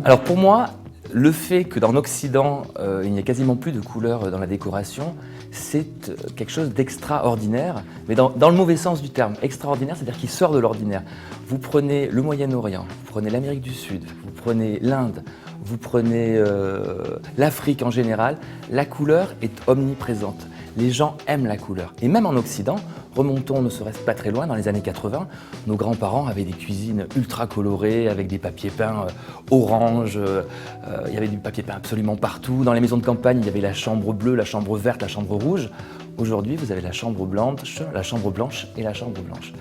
Alors pour moi, le fait que dans l'Occident, il n'y ait quasiment plus de couleurs dans la décoration, c'est quelque chose d'extraordinaire, mais dans le mauvais sens du terme. Extraordinaire, c'est-à-dire qu'il sort de l'ordinaire. Vous prenez le Moyen-Orient, vous prenez l'Amérique du Sud, vous prenez l'Inde, vous prenez l'Afrique en général, la couleur est omniprésente. Les gens aiment la couleur. Et même en Occident, remontons ne serait-ce pas très loin, dans les années 80, nos grands-parents avaient des cuisines ultra colorées, avec des papiers peints orange, il y avait du papier peint absolument partout. Dans les maisons de campagne, il y avait la chambre bleue, la chambre verte, la chambre rouge. Aujourd'hui, vous avez la chambre blanche et la chambre blanche.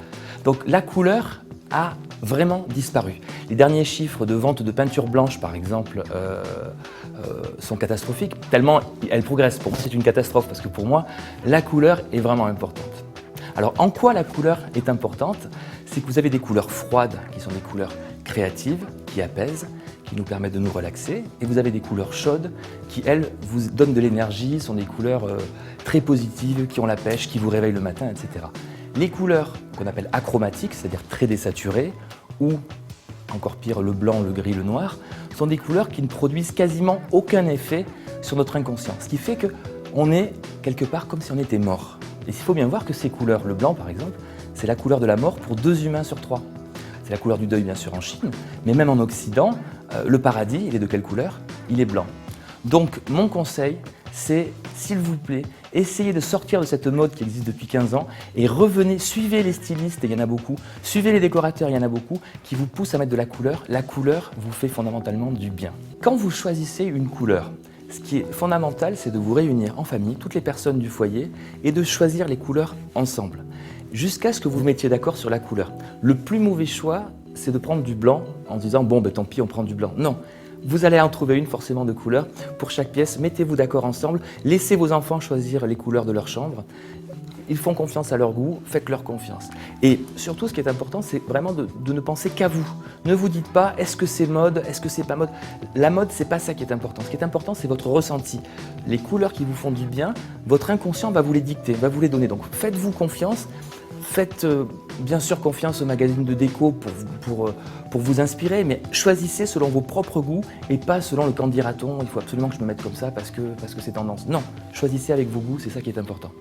Donc la couleur a vraiment disparu. Les derniers chiffres de vente de peinture blanche, par exemple, sont catastrophiques, tellement elles progressent. Pour moi, c'est une catastrophe, parce que pour moi, la couleur est vraiment importante. Alors, en quoi la couleur est importante? C'est que vous avez des couleurs froides, qui sont des couleurs créatives, qui apaisent, qui nous permettent de nous relaxer, et vous avez des couleurs chaudes, qui, elles, vous donnent de l'énergie, sont des couleurs très positives, qui ont la pêche, qui vous réveillent le matin, etc. Les couleurs qu'on appelle achromatiques, c'est-à-dire très désaturées, ou encore pire, le blanc, le gris, le noir, sont des couleurs qui ne produisent quasiment aucun effet sur notre inconscient. Ce qui fait qu'on est quelque part comme si on était mort. Et il faut bien voir que ces couleurs, le blanc par exemple, c'est la couleur de la mort pour 2 humains sur 3. C'est la couleur du deuil bien sûr en Chine, mais même en Occident, le paradis, il est de quelle couleur? Il est blanc. Donc mon conseil, c'est, s'il vous plaît, essayez de sortir de cette mode qui existe depuis 15 ans et revenez, suivez les stylistes, et il y en a beaucoup, suivez les décorateurs, il y en a beaucoup, qui vous poussent à mettre de la couleur. La couleur vous fait fondamentalement du bien. Quand vous choisissez une couleur, ce qui est fondamental, c'est de vous réunir en famille, toutes les personnes du foyer, et de choisir les couleurs ensemble, jusqu'à ce que vous vous mettiez d'accord sur la couleur. Le plus mauvais choix, c'est de prendre du blanc en disant « bon, ben, tant pis, on prend du blanc ». Non. Vous allez en trouver une forcément de couleur pour chaque pièce, mettez-vous d'accord ensemble, laissez vos enfants choisir les couleurs de leur chambre, ils font confiance à leur goût, faites-leur confiance. Et surtout ce qui est important, c'est vraiment de ne penser qu'à vous. Ne vous dites pas est-ce que c'est mode, est-ce que c'est pas mode. La mode, c'est pas ça qui est important. Ce qui est important, c'est votre ressenti. Les couleurs qui vous font du bien, votre inconscient va vous les dicter, va vous les donner. Donc faites-vous confiance. Faites bien sûr confiance aux magazines de déco pour vous inspirer, mais choisissez selon vos propres goûts et pas selon le qu'en dira-t-on, il faut absolument que je me mette comme ça parce que c'est tendance. Non, choisissez avec vos goûts, c'est ça qui est important.